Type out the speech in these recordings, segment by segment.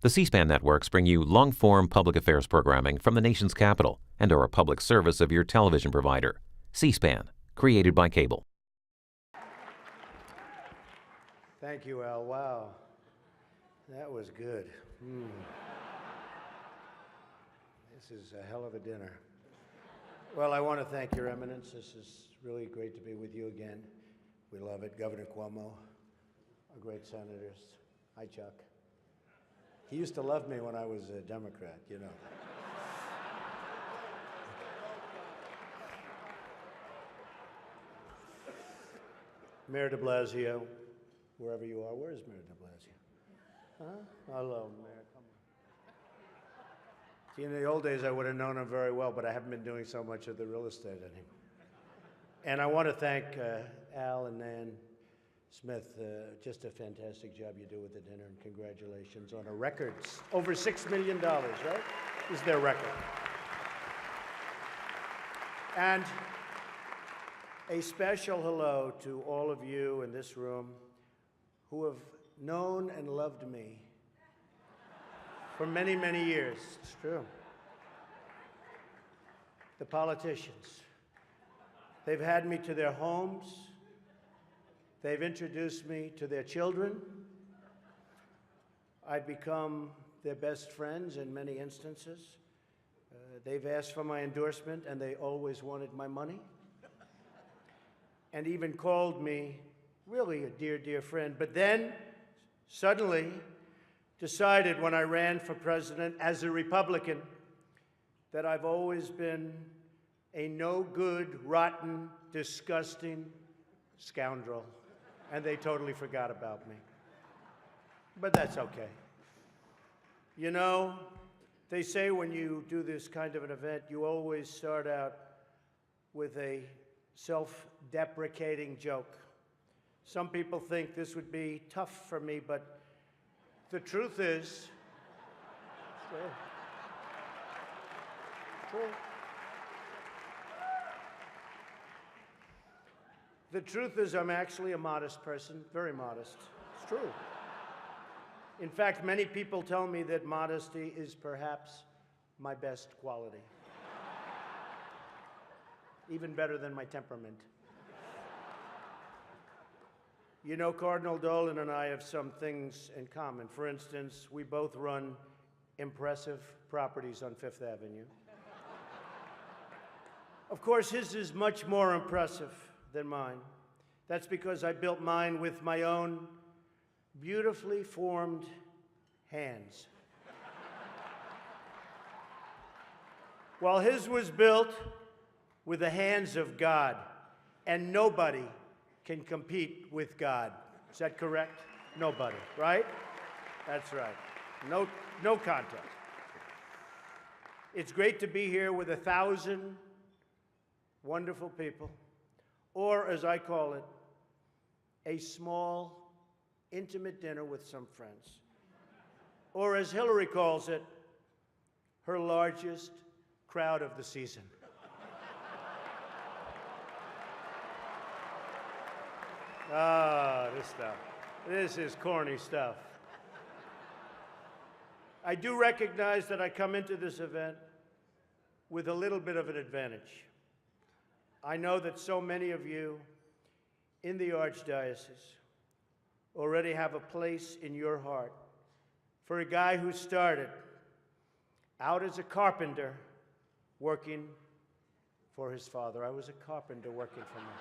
The C-SPAN networks bring you long-form public affairs programming from the nation's capital and are a public service of your television provider. C-SPAN, created by cable. Thank you, Al. Wow, that was good. This is a hell of a dinner. Well, I want to thank Your Eminence. This is really great to be with you again. We love it. Governor Cuomo, our great senators. Hi, Chuck. He used to love me when I was a Democrat, you know. Mayor de Blasio, wherever you are. Where is Mayor de Blasio? Huh? Hello, Mayor. Come on. See, in the old days, I would have known him very well, but I haven't been doing so much of the real estate anymore. And I want to thank Al and Nan Smith. Just a fantastic job you do with the dinner, and congratulations on a record. Over $6 million, right? Is their record. And a special hello to all of you in this room who have known and loved me for many, many years. It's true. The politicians. They've had me to their homes. They've introduced me to their children. I've become their best friends in many instances. They've asked for my endorsement, and they always wanted my money. And even called me really a dear, dear friend. But then, suddenly, decided when I ran for president as a Republican that I've always been a no-good, rotten, disgusting scoundrel. And they totally forgot about me. But that's okay. You know, they say when you do this kind of an event, you always start out with a self-deprecating joke. Some people think this would be tough for me, but the truth is, the truth is I'm actually a modest person, very modest. It's true. In fact, many people tell me that modesty is perhaps my best quality. Even better than my temperament. You know, Cardinal Dolan and I have some things in common. For instance, we both run impressive properties on Fifth Avenue. Of course, his is much more impressive than mine. That's because I built mine with my own beautifully formed hands. While his was built with the hands of God, and nobody can compete with God. Is that correct? Nobody, right? That's right. No contest. It's great to be here with 1,000 wonderful people, or as I call it, a small, intimate dinner with some friends. Or as Hillary calls it, her largest crowd of the season. Ah, this stuff. This is corny stuff. I do recognize that I come into this event with a little bit of an advantage. I know that so many of you in the Archdiocese already have a place in your heart for a guy who started out as a carpenter working for his father. I was a carpenter working for my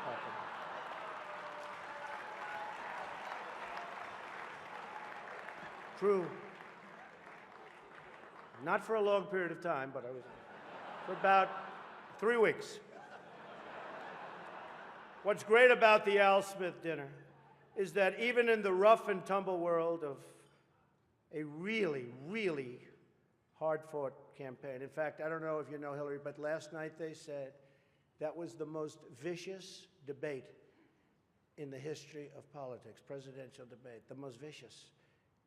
father. True. Not for a long period of time, but I was for about 3 weeks. What's great about the Al Smith dinner is that even in the rough and tumble world of a really, really hard-fought campaign. In fact, I don't know if you know Hillary, but last night they said that was the most vicious debate in the history of politics, presidential debate, the most vicious.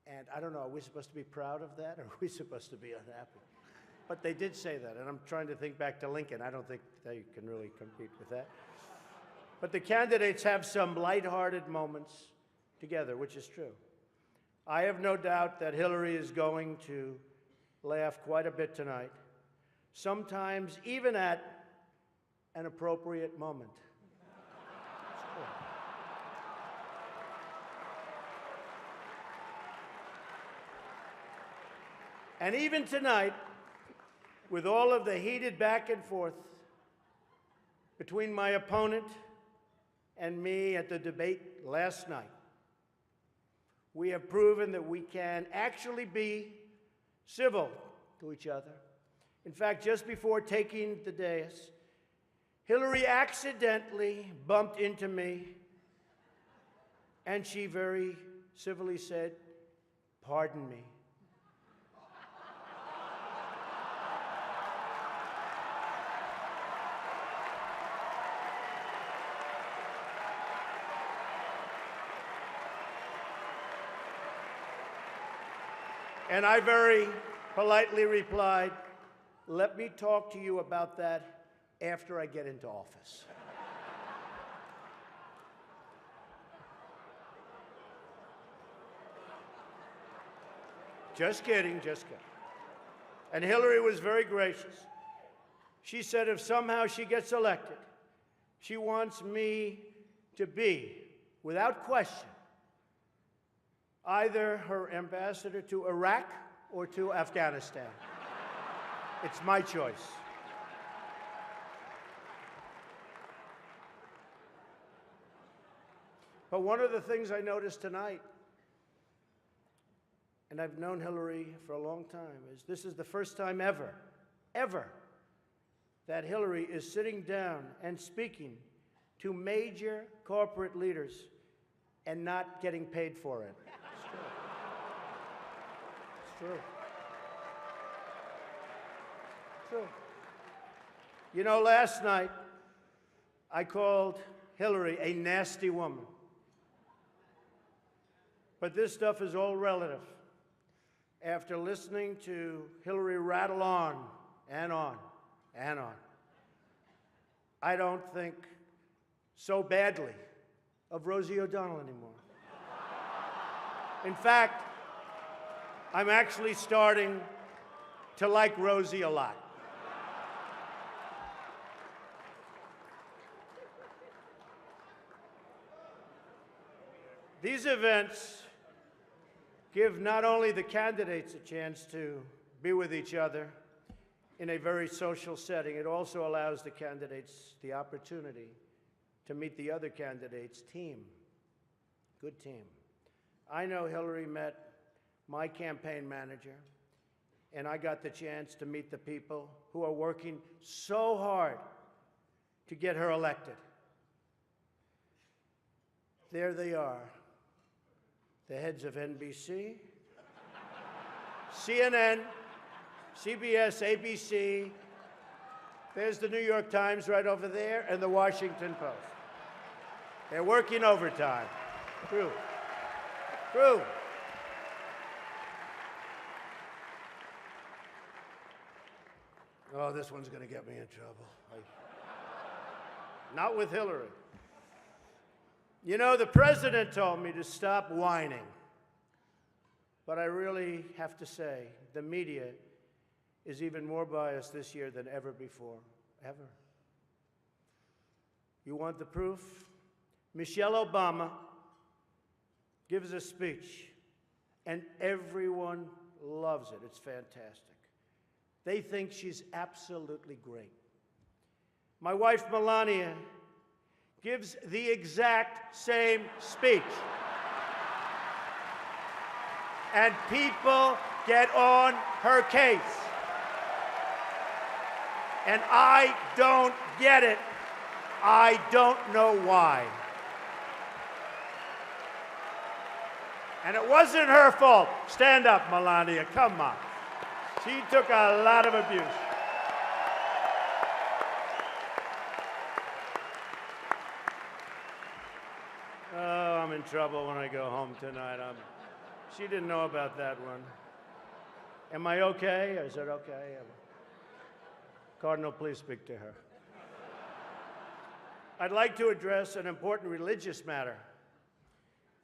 And I don't know, are we supposed to be proud of that, or are we supposed to be unhappy? But they did say that, and I'm trying to think back to Lincoln. I don't think they can really compete with that. But the candidates have some lighthearted moments together, which is true. I have no doubt that Hillary is going to laugh quite a bit tonight, sometimes even at an appropriate moment. And even tonight, with all of the heated back and forth between my opponent and me at the debate last night, we have proven that we can actually be civil to each other. In fact, just before taking the dais, Hillary accidentally bumped into me, and she very civilly said, "Pardon me." And I very politely replied, "Let me talk to you about that after I get into office." Just kidding, just kidding. And Hillary was very gracious. She said if somehow she gets elected, she wants me to be, without question, either her ambassador to Iraq or to Afghanistan. It's my choice. But one of the things I noticed tonight, and I've known Hillary for a long time, is this is the first time ever, that Hillary is sitting down and speaking to major corporate leaders and not getting paid for it. True. True. You know, last night, I called Hillary a nasty woman. But this stuff is all relative. After listening to Hillary rattle on and on and on, I don't think so badly of Rosie O'Donnell anymore. In fact, I'm actually starting to like Rosie a lot. These events give not only the candidates a chance to be with each other in a very social setting, it also allows the candidates the opportunity to meet the other candidates' team. Good team. I know Hillary met my campaign manager, and I got the chance to meet the people who are working so hard to get her elected. There they are, the heads of NBC, CNN, CBS, ABC. There's the New York Times right over there, and the Washington Post. They're working overtime. True. True. Oh, this one's going to get me in trouble. Not with Hillary. You know, the president told me to stop whining. But I really have to say, the media is even more biased this year than ever before. Ever. You want the proof? Michelle Obama gives a speech, and everyone loves it. It's fantastic. They think she's absolutely great. My wife, Melania, gives the exact same speech. And people get on her case. And I don't get it. I don't know why. And it wasn't her fault. Stand up, Melania. Come on. She took a lot of abuse. Oh, I'm in trouble when I go home tonight. She didn't know about that one. Am I okay? Is it okay? Cardinal, please speak to her. I'd like to address an important religious matter.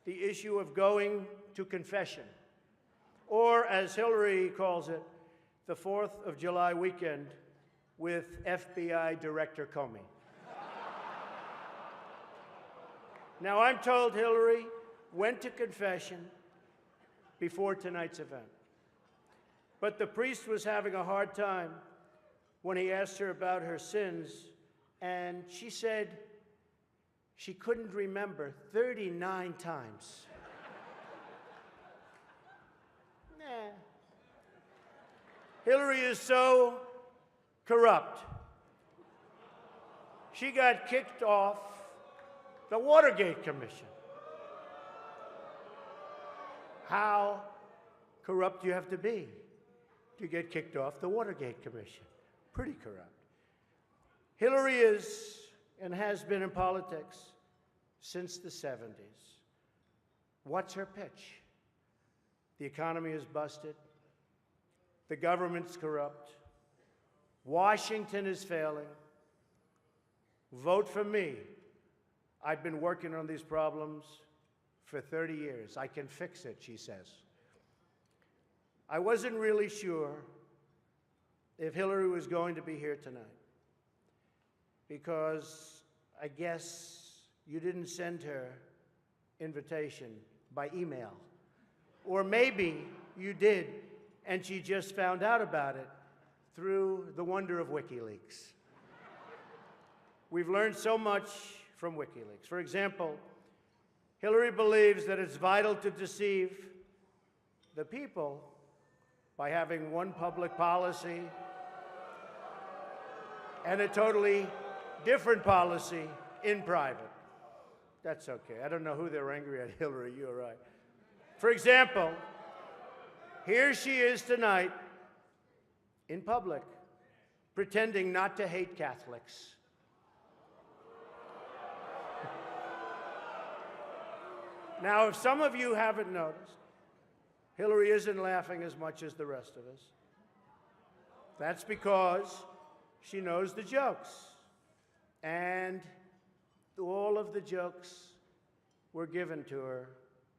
the issue of going to confession, or as Hillary calls it, the 4th of July weekend with FBI Director Comey. Now, I'm told Hillary went to confession before tonight's event. But the priest was having a hard time when he asked her about her sins, and she said she couldn't remember 39 times. Nah. Hillary is so corrupt. She got kicked off the Watergate Commission. How corrupt do you have to be to get kicked off the Watergate Commission? Pretty corrupt. Hillary is and has been in politics since the 70s. What's her pitch? The economy is busted. The government's corrupt. Washington is failing. Vote for me. I've been working on these problems for 30 years. I can fix it, she says. I wasn't really sure if Hillary was going to be here tonight because I guess you didn't send her invitation by email. Or maybe you did, and she just found out about it through the wonder of WikiLeaks. We've learned so much from WikiLeaks. For example, Hillary believes that it's vital to deceive the people by having one public policy and a totally different policy in private. That's okay. I don't know who they're angry at, Hillary, you're right. For example, here she is tonight in public, pretending not to hate Catholics. Now, if some of you haven't noticed, Hillary isn't laughing as much as the rest of us. That's because she knows the jokes. And all of the jokes were given to her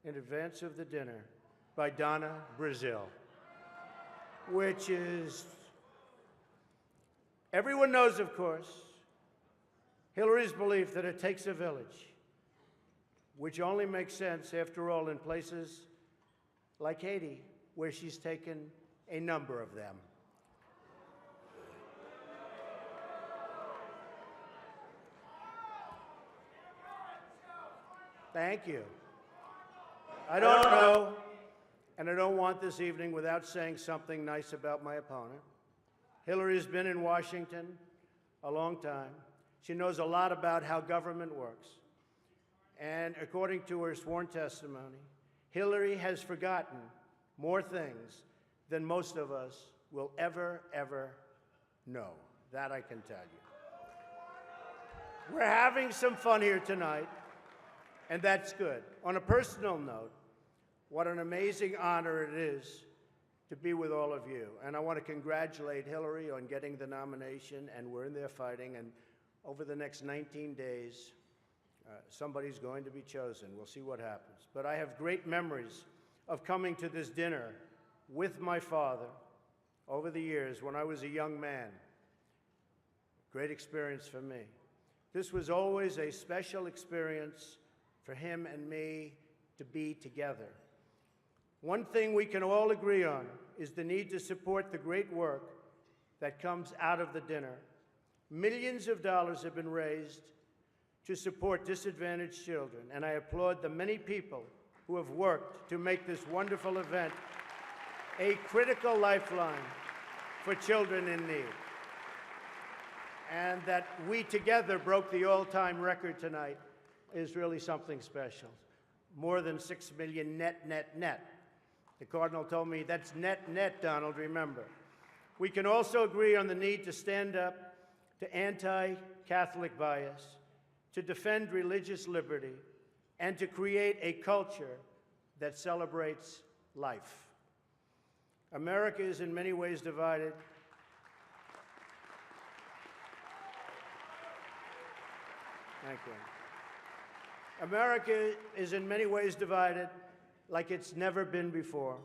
in advance of the dinner by Donna Brazile, which is, everyone knows, of course, Hillary's belief that it takes a village, which only makes sense, after all, in places like Haiti, where she's taken a number of them. Thank you. I don't know, and I don't want this evening without saying something nice about my opponent. Hillary's been in Washington a long time. She knows a lot about how government works. And according to her sworn testimony, Hillary has forgotten more things than most of us will ever know. That I can tell you. We're having some fun here tonight, and that's good. On a personal note, what an amazing honor it is to be with all of you. And I want to congratulate Hillary on getting the nomination, and we're in there fighting, and over the next 19 days, somebody's going to be chosen. We'll see what happens. But I have great memories of coming to this dinner with my father over the years when I was a young man. Great experience for me. This was always a special experience for him and me to be together. One thing we can all agree on is the need to support the great work that comes out of the dinner. Millions of dollars have been raised to support disadvantaged children, and I applaud the many people who have worked to make this wonderful event a critical lifeline for children in need. And that we together broke the all-time record tonight is really something special. More than 6 million net. The Cardinal told me that's net, Donald, remember. We can also agree on the need to stand up to anti-Catholic bias, to defend religious liberty, and to create a culture that celebrates life. America is in many ways divided. Thank you. America is in many ways divided like it's never been before.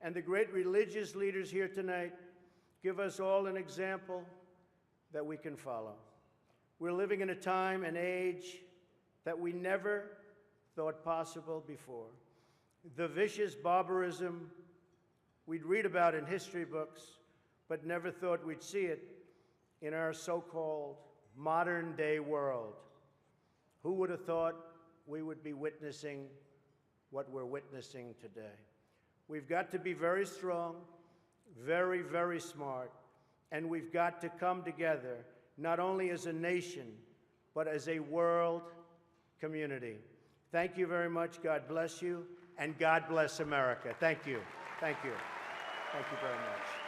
And the great religious leaders here tonight give us all an example that we can follow. We're living in a time and age that we never thought possible before. The vicious barbarism we'd read about in history books, but never thought we'd see it in our so-called modern-day world. Who would have thought we would be witnessing what we're witnessing today? We've got to be very strong, very, very smart, and we've got to come together, not only as a nation, but as a world community. Thank you very much. God bless you, and God bless America. Thank you. Thank you. Thank you very much.